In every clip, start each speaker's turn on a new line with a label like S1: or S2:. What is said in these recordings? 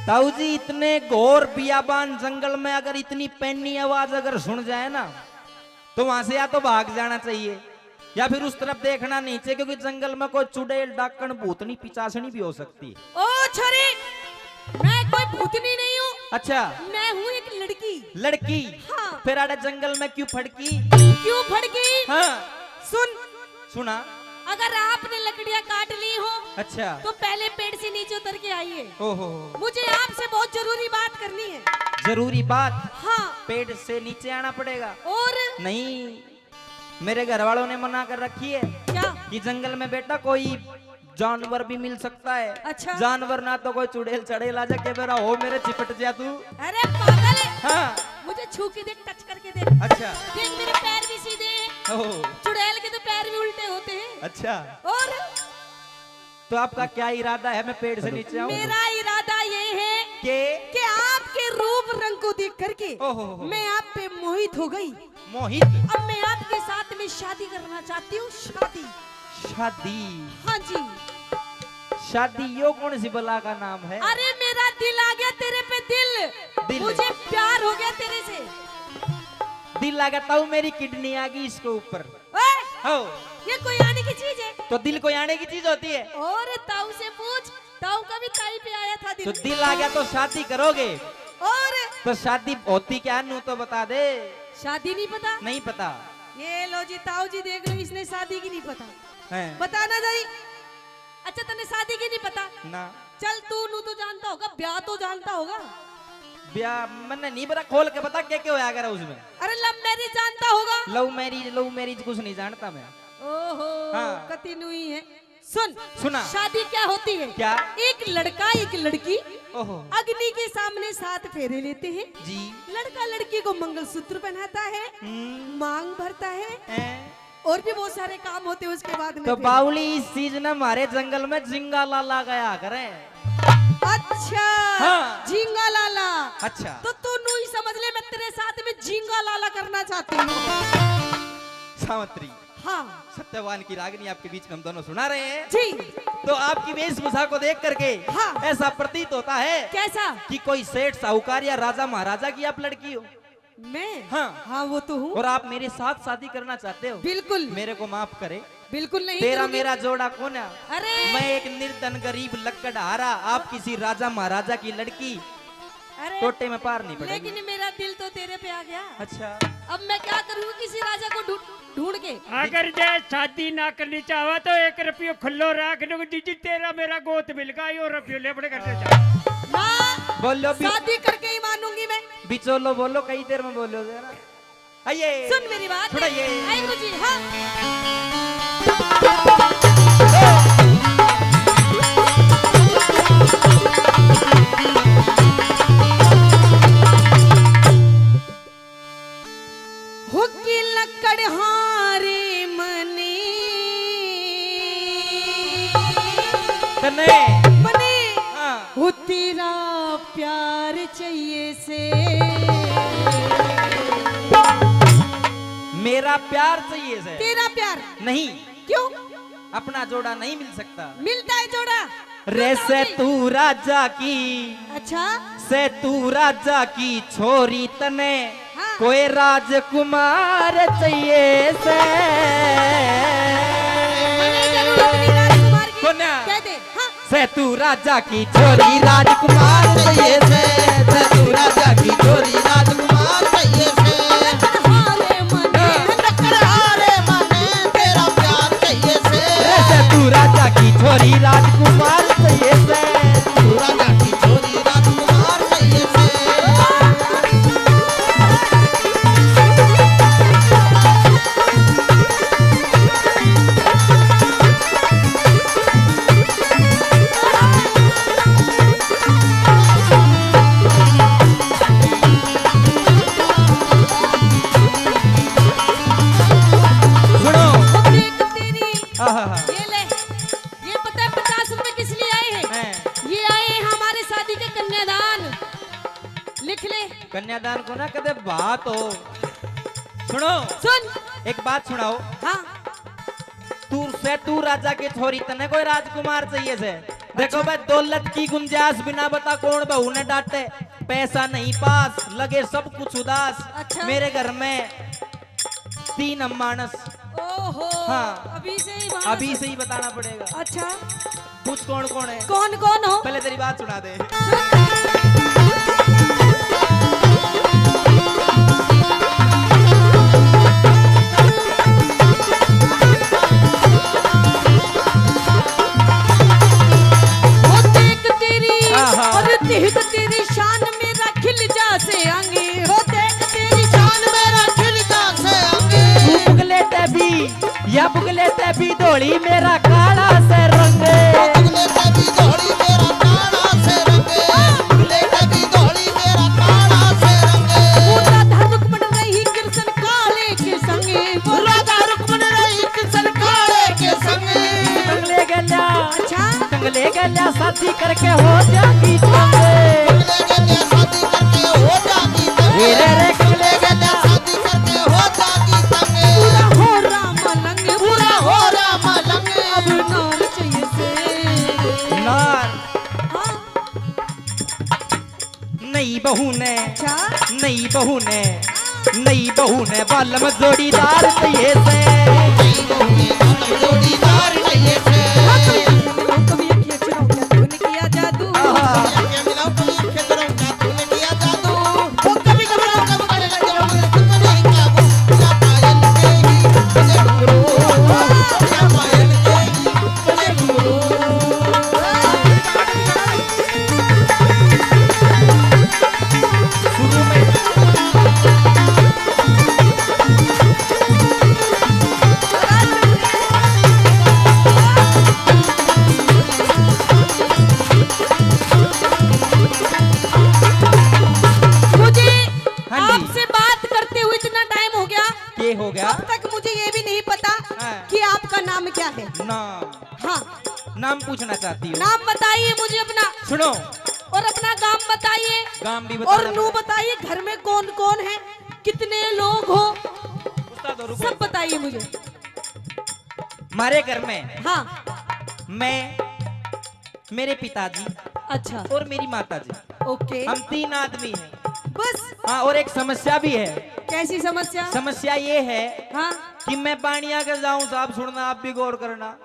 S1: ताऊ जी इतने घोर बियाबान जंगल में अगर इतनी पैनी आवाज अगर सुन जाए ना तो वहां से या तो भाग जाना चाहिए या फिर उस तरफ देखना नहीं चाहिए, क्योंकि जंगल में कोई चुड़ैल डाकण भूतनी पिचासनी भी हो सकती है।
S2: ओ छोरी, मैं कोई भूतनी नहीं हूँ।
S1: अच्छा,
S2: मैं हूँ एक लड़की।
S1: लड़की?
S2: हाँ।
S1: फिर आड़े जंगल में क्यों फड़की?
S2: क्यों फड़की?
S1: हाँ।
S2: सुन,
S1: सुना।
S2: अगर आपने लकड़ियाँ काट ली हो
S1: अच्छा,
S2: तो पहले पेड़ से नीचे उतर के आइए।
S1: ओहो,
S2: मुझे आपसे बहुत जरूरी बात करनी है।
S1: जरूरी बात?
S2: हाँ।
S1: पेड़ से नीचे आना पड़ेगा?
S2: और
S1: नहीं, मेरे घर वालों ने मना कर रखी है
S2: क्या?
S1: कि जंगल में बेटा कोई जानवर भी मिल सकता है।
S2: अच्छा।
S1: जानवर ना तो कोई चुड़ैल चढ़ेल आ जाके मेरा हो मेरे चिपट जा तू।
S2: अरे पागल है।
S1: हाँ।
S2: मुझे छू के देख, टच करके देख।
S1: अच्छा।
S2: देख मेरे पैर भी सीधे हैं।
S1: ओह,
S2: चुड़ैल के तो पैर भी उल्टे होते हैं।
S1: अच्छा।
S2: और
S1: तो आपका क्या इरादा है, मैं पेड़ से नीचे आऊं?
S2: मेरा इरादा ये है
S1: कि
S2: आपके रूप रंग को देख करके
S1: ओहो,
S2: मैं आप पे मोहित हो गई।
S1: मोहित?
S2: अब मैं आपके साथ में शादी करना चाहती हूँ। शादी?
S1: शादी?
S2: हाँ जी।
S1: शादी यो कौन सी बला का नाम है?
S2: अरे मेरा दिल आ गया तेरे पे, दिल। मुझे प्यार हो गया तेरे से।
S1: दिल लगा ताऊ मेरी किडनी आ गई इसके ऊपर।
S2: ओए,
S1: हो,
S2: ये कोई आने की चीज है?
S1: तो दिल को आने की चीज होती है।
S2: और ताऊ से पूछ, ताऊ का भी ताई पे आया था दिल।
S1: तो दिल आ गया तो शादी करोगे?
S2: और
S1: तो शादी होती क्या नू तो बता दे।
S2: शादी नहीं पता?
S1: नहीं पता
S2: ये लो जी, ताऊ जी देख लो, इसने शादी की नहीं पता।
S1: है?
S2: बताना जाई। अच्छा तने शादी की नहीं पता
S1: ना।
S2: चल तू नू तो जानता होगा, ब्याह तो जानता होगा।
S1: ब्याह मैंने नहीं पता, खोल के बता क्या क्या होया करा उसमें।
S2: अरे लव मैरिज जानता होगा।
S1: लव मैरिज कुछ नहीं जानता मैं।
S2: ओहो,
S1: हाँ।
S2: कति नुई है। सुन,
S1: सुना।
S2: शादी क्या होती है?
S1: क्या?
S2: एक लड़का एक लड़की
S1: ओहो,
S2: अग्नि के सामने 7 फेरे लेते हैं।
S1: जी।
S2: लड़का लड़की को मंगलसूत्र पहनाता है, मांग भरता है,
S1: हैं?
S2: और भी बहुत सारे काम होते हैं उसके बाद में।
S1: तो
S2: फिर।
S1: बाउली इस चीज ने हमारे जंगल में जिंगा लाला गया करे।
S2: अच्छा।
S1: हाँ।
S2: झींगा लाला।
S1: अच्छा,
S2: तो तू नू ही समझ ले, मैं तेरे साथ में झींगा लाला करना चाहती हूँ।
S1: सावित्री,
S2: हाँ
S1: सत्यवान की रागनी आपके बीच में हम दोनों सुना रहे हैं।
S2: जी।
S1: तो आपकी वेशभूषा को देख करके
S2: हाँ।
S1: ऐसा प्रतीत होता है
S2: कैसा?
S1: कि कोई सेठ साहूकार या राजा महाराजा की आप लड़की हो।
S2: मैं?
S1: हाँ।
S2: वो तो हूँ।
S1: और आप मेरे साथ शादी करना चाहते हो?
S2: बिल्कुल।
S1: मेरे को माफ करे,
S2: बिल्कुल नहीं
S1: तेरा
S2: करूंगी।
S1: मेरा जोड़ा कौन है?
S2: अरे
S1: मैं एक निर्धन गरीब लकड़हारा, आप किसी राजा महाराजा की लड़की,
S2: अरे
S1: टोटे में पार नहीं पड़ेगी।
S2: लेकिन मेरा दिल तो तेरे पे आ गया।
S1: अच्छा,
S2: अब मैं क्या करूँगी किसी राजा को ढूंढ के?
S3: अगर जे शादी ना करनी चाहो तो 1 रुपये खुल्लो रख लो, दीदी तेरा मेरा गोत मिल गया, यो रुपये ले बड़े करते चाहो
S2: ना,
S1: बोलो
S2: शादी करके ही मानूंगी मैं।
S1: बिचोलो बोलो, कई देर में बोलो जरा। आइए,
S2: सुन मेरी बात।
S1: सुनाइए।
S2: आई मुझे। हाँ। हुक्की लकड़ हारे मने
S1: कन्ने।
S2: मने
S1: हाँ।
S2: हो तेरा प्यार चाहिए से।
S1: मेरा प्यार चाहिए से?
S2: तेरा प्यार
S1: नहीं,
S2: क्यों?
S1: अपना जोड़ा नहीं मिल सकता।
S2: मिलता है जोड़ा।
S1: रे से तू राजा की,
S2: अच्छा।
S1: से तू राजा की छोरी तने
S2: हाँ।
S1: कोई राजकुमार चाहिए से।
S2: मने जरूरत नहीं राजकुमार की।
S1: कौन?
S2: कह दे। हाँ।
S1: से तू राजा की छोरी राजकुमार चाहिए से तू राजा की छोरी राजकुमार चाहिए से।
S2: हारे मने
S4: हारे मने तेरा प्यार चाहिए से।
S1: से तू राजा की छोरी राजकुमार चाहिए से।
S4: तू राजा की छोरी राजकुमार चाहिए से।
S1: सुनो।
S2: देख तेरी।
S1: आहा,
S2: ये ले, ये पता है 50 रुपए किस लिए आए हैं?
S1: हैं?
S2: ये आए हैं हमारे शादी के कन्यादान। लिख ले।
S1: कन्यादान को ना कदे बात हो। सुनो,
S2: सुन।
S1: एक बात सुनाओ।
S2: हाँ।
S1: तू राजा के छोरी तने कोई राजकुमार चाहिए से? देखो भाई दौलत की गुंजाइश बिना बता कौन बहू ने डांटे, पैसा नहीं पास लगे सब कुछ उदास।
S2: अच्छा।
S1: मेरे घर में 3 मानस।
S2: ओहो।
S1: हाँ।
S2: अभी से ही
S1: अभी से ही बताना पड़ेगा।
S2: अच्छा।
S1: पूछ कौन कौन है।
S2: कौन कौन हो?
S1: पहले तेरी बात सुना दे।
S2: वो देख तेरी
S1: हाँ।
S2: और देख तेरी शान मेरा खिल जा से आगे। हो देख तेरी
S4: शान मेरा खिलता से अंगे।
S1: तू पुगले तभी या पुगले तभी धोली मेरा काला से रंगे।
S4: पुगले तभी धोली मेरा काला से रंगे। पुगले तभी धोली मेरा काला से रंगे।
S2: पूरा धारुक बन रही कृष्ण काले के संगे।
S4: राधा रुक्मण रही कृष्ण काले के संगे।
S1: कंगले गल्या
S2: अच्छा।
S1: कंगले गल्या शादी करके हो जागी तंगे।
S4: पुगले गले शादी करके हो जाती तंगे।
S1: रे रे कंगले
S4: गले शादी करके हो जाती तंगे।
S2: पूरा हो राम लंग
S4: पूरा हो राम लंगे।
S2: अब नाम चाहिए से।
S1: नार
S2: हाँ।
S1: नई बहू ने
S2: अच्छा।
S1: नई बहू ने नई बहू ने बालम जोड़ीदार चाहिए से।
S4: जोड़ीदार नहीं थे।
S2: कभी एक अक्षरों का तूने किया जादू।
S4: ये मिलाओ कभी खेतरों का तूने किया जादू। वो कभी घबराओ कभी करे ना जब तुमने नहीं काबू। या पायल के ही बजे घुंघरू। या पायल के ही बजे घुंघरू।
S1: शुरू में
S2: मुझे
S1: हाँ जी।
S2: आपसे बात करते हुए इतना टाइम हो गया।
S1: ये हो गया।
S2: अब तक मुझे ये भी नहीं पता
S1: हाँ।
S2: कि आपका नाम क्या है।
S1: नाम
S2: हाँ।
S1: नाम पूछना चाहती हूँ।
S2: नाम बताइए मुझे अपना,
S1: सुनो
S2: और अपना गांव बताइए,
S1: गांव भी
S2: और
S1: बताना
S2: नू बताइए घर में कौन कौन है, कितने लोग हो,
S1: उस्ताद और
S2: सब बताइए मुझे।
S1: हमारे घर में
S2: हाँ।
S1: मैं, मेरे पिताजी
S2: अच्छा।
S1: और मेरी माताजी,
S2: ओके।
S1: हम 3 आदमी हैं।
S2: बस।
S1: हाँ, और एक समस्या भी है।
S2: कैसी समस्या?
S1: समस्या ये है
S2: हाँ।
S1: कि मैं बाणिया के जाऊं, साहब सुनना, आप भी गौर करना,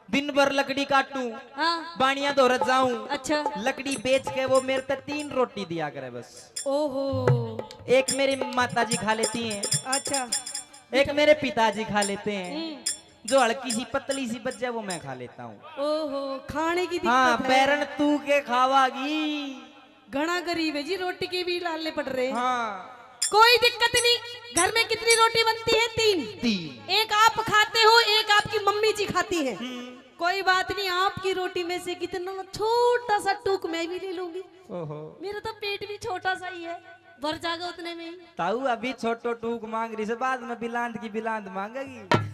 S1: दिन भर लकड़ी काटूं,
S2: हाँ।
S1: बाणिया दौड़त जाऊं,
S2: अच्छा।
S1: लकड़ी बेच के वो मेरे पे 3 रोटी दिया करे बस।
S2: ओहो।
S1: एक मेरी माताजी खा लेती हैं,
S2: अच्छा।
S1: एक मेरे पिताजी खा लेते हैं,
S2: हम्म।
S1: जो हल्की सी पतली सी बच जाए वो मैं खा लेता हूँ।
S2: ओहो, खाने की
S1: हाँ,
S2: दिक्कत है।
S1: बैरन तू के खावागी।
S2: घना गरीब है जी, रोटी के भी लालने पड़ रहे हैं।
S1: हाँ,
S2: कोई दिक्कत नहीं। घर में कितनी रोटी बनती है? 3।
S1: 3।
S2: एक आप खाते हो, एक आपकी मम्मी जी खाती है। कोई बात नहीं, आपकी रोटी में से कितना छोटा सा टूक मैं भी ले लूंगी।
S1: ओहो,
S2: मेरा तो पेट भी छोटा सा ही है, भर जाएगा उतने में ही।
S1: ताऊ अभी छोटो टूक मांग रही से, बाद में बिलांद की बिलांद मांगेगी।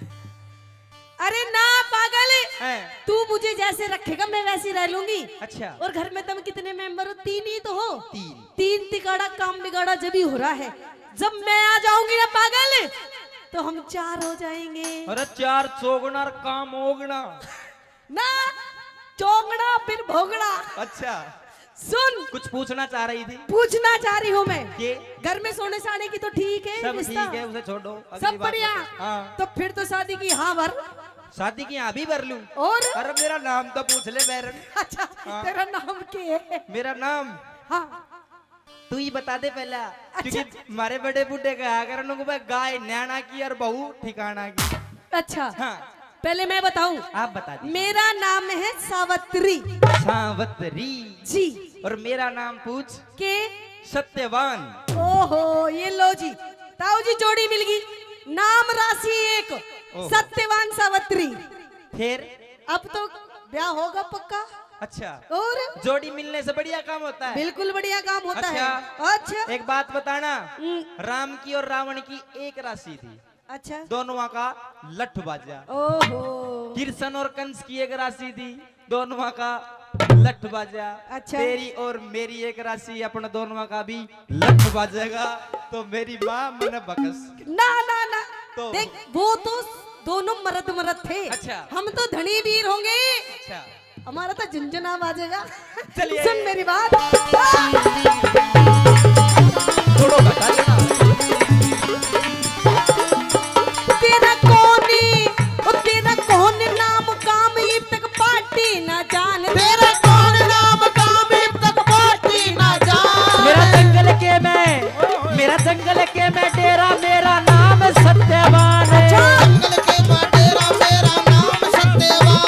S2: अरे ना पागल,
S1: हैं?
S2: तू मुझे जैसे रखेगा मैं वैसी रह लूंगी।
S1: अच्छा।
S2: और घर में तुम कितने मेंबर हो? 3 ही तो हो।
S1: 3।
S2: 3 तिकाड़ा काम बिगाड़ा जब ही हो रहा है। जब मैं आ जाऊंगी ना पागल, तो हम 4 हो जाएंगे।
S1: अरे 4 चौगुना और काम होगना।
S2: ना चौगड़ा फिर भोगड़ा।
S1: अच्छा,
S2: सुन,
S1: कुछ पूछना चाह रही थी।
S2: पूछना चाह रही हूँ मैं।
S1: ये
S2: घर में सोने साने की तो ठीक है
S1: सब
S2: रिश्ता?
S1: ठीक है, उसे छोड़ो, अगली
S2: सब
S1: बात
S2: बढ़िया।
S1: बताओ। हाँ,
S2: तो फिर तो शादी की हाँ भर।
S1: शादी की यहाँ भी भर लूं।
S2: और
S1: अरे मेरा नाम तो पूछ ले बैरन।
S2: अच्छा।
S1: हाँ।
S2: तेरा नाम क्या है?
S1: मेरा नाम
S2: हाँ।
S1: तू ही बता दे पहला। क्योंकि हमारे बड़े बूढ़े कहा कर उनको भाई गाय नैना की और बहू ठिकाना की।
S2: अच्छा।
S1: हाँ,
S2: पहले मैं बताऊं,
S1: आप बता दी।
S2: मेरा नाम है सावित्री
S1: सावत्री
S2: जी।
S1: और मेरा नाम पूछ
S2: के
S1: सत्यवान।
S2: ओहो, ये लो जी, ताऊ जी जोड़ी मिल गई। नाम राशि 1,
S1: ओहो।
S2: सत्यवान सावित्री।
S1: फिर
S2: अब तो ब्याह होगा पक्का।
S1: अच्छा,
S2: और
S1: जोड़ी मिलने से बढ़िया काम होता है।
S2: बिल्कुल बढ़िया काम होता
S1: अच्छा।
S2: है। अच्छा।
S1: एक बात बताना,
S2: हम्म।
S1: राम की और रावण की एक राशि थी,
S2: अच्छा।
S1: दोनों का लठ बाजा।
S2: ओहो।
S1: कृष्ण और कंस की एक राशि थी, दोनों का लठ बाजा।
S2: अच्छा।
S1: तेरी और मेरी एक राशि, अपने दोनों का भी लठ बाजेगा। तो मेरी माँ मन बकस।
S2: ना ना ना,
S1: तो-
S2: देख वो तो दोनों मर्द थे।
S1: अच्छा।
S2: हम तो धनी वीर होंगे।
S1: अच्छा,
S2: हमारा तो झुंझुना बाजेगा।
S1: चलिए।
S2: सुन मेरी बात।
S1: थोड़ा बता देना।
S2: तेरा कौन नाम काम ये तक पार्टी ना जान।
S4: तेरा कौन नाम काम अब तक पार्टी ना जान।
S1: मेरा जंगल के मैं डेरा, मेरा नाम सत्यवान है।
S4: जंगल के बटेरा मेरा नाम सत्यवान।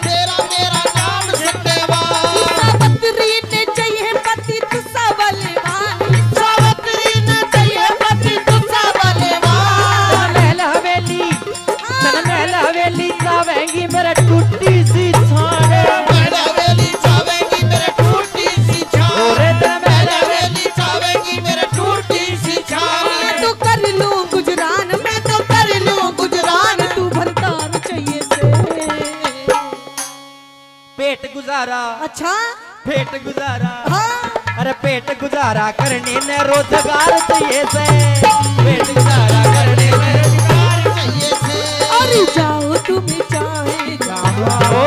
S4: तेरा मेरा नाम सत्यवान।
S2: सावत्री ने चाहिए पति तुसा बलवान।
S4: सावत्री ने चाहिए पति तुझसा बलवान।
S1: महल हवेली जावेंगी मेरा टूटी सी छान।
S4: महल हवेली छावेगी मेरे टूटी सी छान।
S1: ओरे
S4: महल हवेली छावेगी मेरे टूटी सी
S2: मैं
S4: छान।
S2: तो कर लूं गुजरान।
S4: मैं तो कर लूं गुजरान।
S2: तू भरतार चाहिए से।
S1: पेट गुजारा,
S2: अच्छा
S1: पेट गुजारा।
S2: हाँ
S1: अरे पेट गुजारा करने ने रोजगार चाहिए से। पेट गुजारा करने में रोजगार
S4: चाहिए से।
S2: अरे जाओ तुम्हें चाहे जाओ।
S1: ओ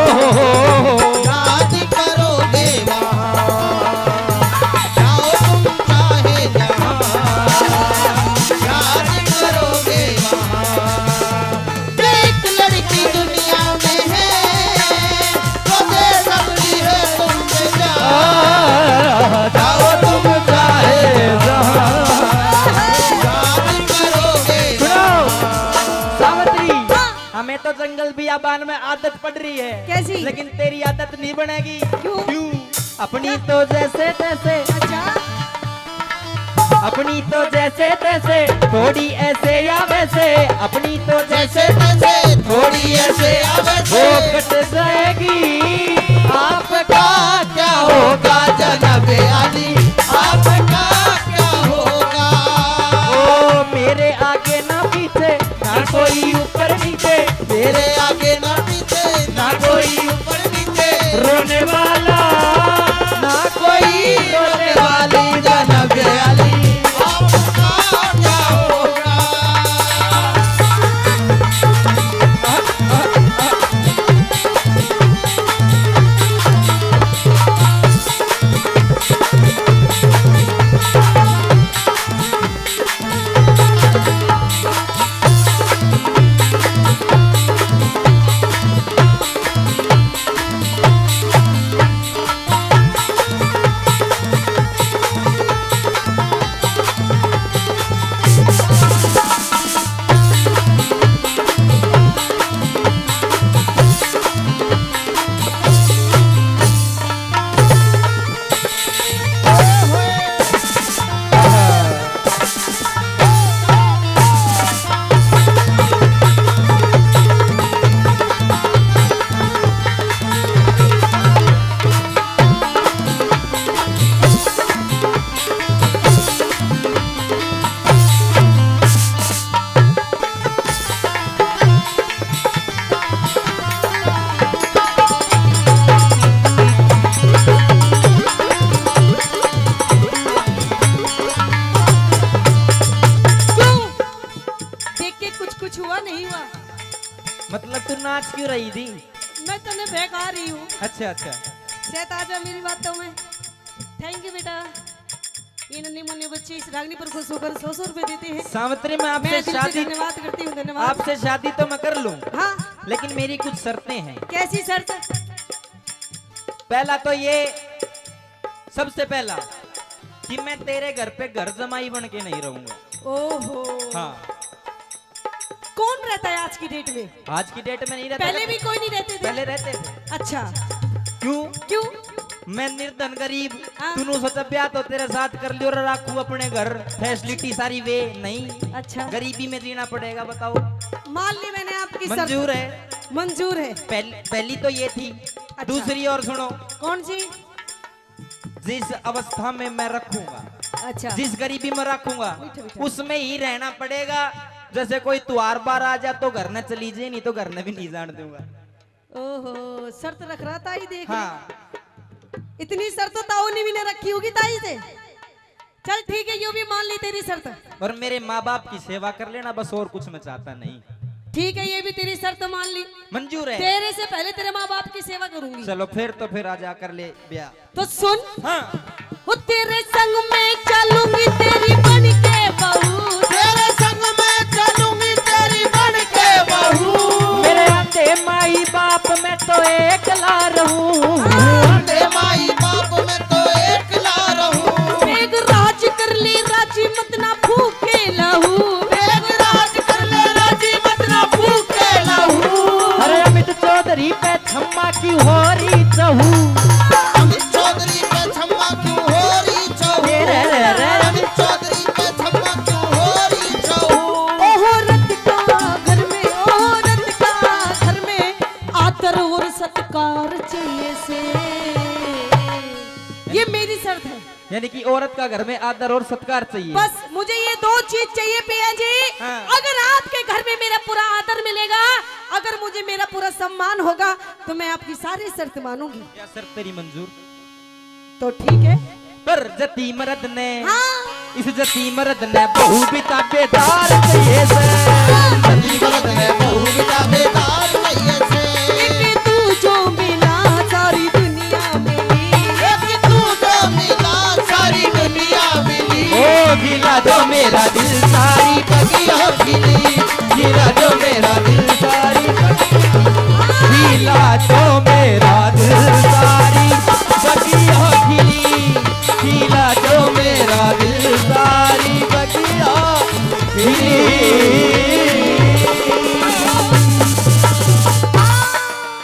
S4: शादी करोगे वहाँ, जाओ तुम चाहे जहाँ। शादी करोगे वहाँ। एक लड़की दुनिया में है, तो दे सकती है तुमसे जान।
S1: जाओ तुम चाहे जहाँ।
S4: शादी करोगे
S1: सुनो सावित्री, हमें तो जंगल बियाबान में आदत पड़ रही है।
S2: कैसी?
S1: लेकिन तेरी आदत नहीं बनेगी।
S2: क्यों?
S1: अपनी तो जैसे तैसे,
S2: अच्छा
S1: अपनी तो जैसे तैसे, थोड़ी ऐसे या वैसे। अपनी तो
S4: जैसे
S1: जैसे
S4: तैसे, थोड़ी ऐसे या
S1: वो
S4: वैसे।
S1: कट जाएगी। आपका
S4: क्या होगा जनाब अली, आपका क्या होगा।
S1: ओ मेरे आगे ना पीछे, ना कोई ऊपर नीचे।
S4: तेरे आगे ना पीछे, ना कोई ऊपर नीचे।
S1: रोने वाला ना कोई रोने वाली।
S4: जनाब अली, आपका क्या होगा।
S1: मतलब तू नाच क्यों रही थी?
S2: मैं तने बेकार रही हूँ।
S1: अच्छा अच्छा।
S2: सेट आ जा मेरी बातों में। थैंक यू बेटा। ये नन्ही मुन्नी बच्ची इस रागनी पर खुश होकर 100 रुपए देते हैं।
S1: सावित्री मैं
S2: मैं
S1: आपसे
S2: दिल से
S1: शादी
S2: धन्यवाद करती हूँ। धन्यवाद।
S1: आपसे शादी तो मैं कर लूं,
S2: हाँ
S1: लेकिन मेरी कुछ शर्तें हैं।
S2: कैसी शर्त?
S1: पहला तो ये, सबसे पहला कि मैं तेरे घर पे घर जमाई बन के नहीं रहूंगा।
S2: ओहो
S1: हाँ,
S2: कौन रहता है आज की डेट में?
S1: आज की डेट में नहीं रहता।
S2: पहले भी कोई नहीं रहते थे।
S1: पहले रहते थे।
S2: अच्छा
S1: क्यों?
S2: क्यों?
S1: मैं निर्धन गरीब,
S2: हाँ।
S1: तूने सोचा ब्याह तो तेरे साथ कर लियो, राखू अपने घर, फैसिलिटी सारी वे नहीं।
S2: अच्छा
S1: गरीबी में जीना पड़ेगा, बताओ
S2: मान ली मैंने आपकी शर्त।
S1: मंजूर है?
S2: मंजूर है।
S1: पहली तो ये थी।
S2: अच्छा।
S1: दूसरी और सुनो,
S2: कौन सी?
S1: जिस अवस्था में मैं रखूंगा,
S2: अच्छा
S1: जिस गरीबी में रखूंगा,
S2: मीठा मीठा।
S1: उसमें ही रहना पड़ेगा। जैसे कोई त्योहार बार आ जा तो घर न चली जाए, नहीं तो घर न भी नहीं जान दूंगा।
S2: ओहो शर्त रख रहा था ही देख।
S1: हाँ,
S2: इतनी शर्त तो ताऊ ने भी नहीं रखी होगी ताई से। चल ठीक है, यूं भी मान ली तेरी शर्त।
S1: और मेरे माँ बाप की सेवा कर लेना, बस और कुछ मैं चाहता नहीं।
S2: ठीक है, ये भी तेरी शर्त मान ली।
S1: मंजूर है।
S2: तेरे से पहले तेरे माँ बाप की सेवा करूंगी।
S1: चलो फिर आजा कर ले ब्याह।
S2: तो सुन,
S1: हाँ
S2: वो तेरे संग में चलूंगी तेरी बन के बहू।
S4: तेरे संग में चलूंगी तेरी बन के बहू।
S1: मेरे आते माई बाप में तो एकला रहूं।
S4: तेरे माई बाप में तो एकला रहूं।
S2: एक राज कर ले राजी मत ना फूके लहू।
S4: एक राज कर ले राजी मत ना फूके लहू।
S1: अरे अमित चौधरी पे छम्मा की होरी चहू।
S4: अमित चौधरी पे छम्मा क्यों हो रही चहू। अमित चौधरी पे छम्मा क्यों हो रही चहू।
S2: औरत का घर में, औरत का घर में आदर और सत्कार चाहिए से। ये मेरी शर्त है।
S1: यानी कि औरत का घर में आदर और सत्कार चाहिए।
S2: बस मुझे ये दो चीज चाहिए पिया जी।
S1: हाँ।
S2: अगर आपके घर में मेरा पूरा आदर मिलेगा, अगर मुझे मेरा पूरा सम्मान होगा, तो मैं आपकी सारी शर्त मानूंगी।
S1: क्या शर्त तेरी मंजूर?
S2: तो ठीक है।
S1: पर जती मर्द ने,
S2: हाँ।
S1: इस जती मर्द ने बहु बिता बेदार चाहिए से।
S4: जती मर्द ने बहु बिता बेदार चाहिए से।
S2: एक तू जो मिला सारी दुनिया मिली।
S4: एक तू जो मिला सारी दुनिया मिली।
S1: ओ गिला जो मेरा दिल सारी
S4: बगिया खिली।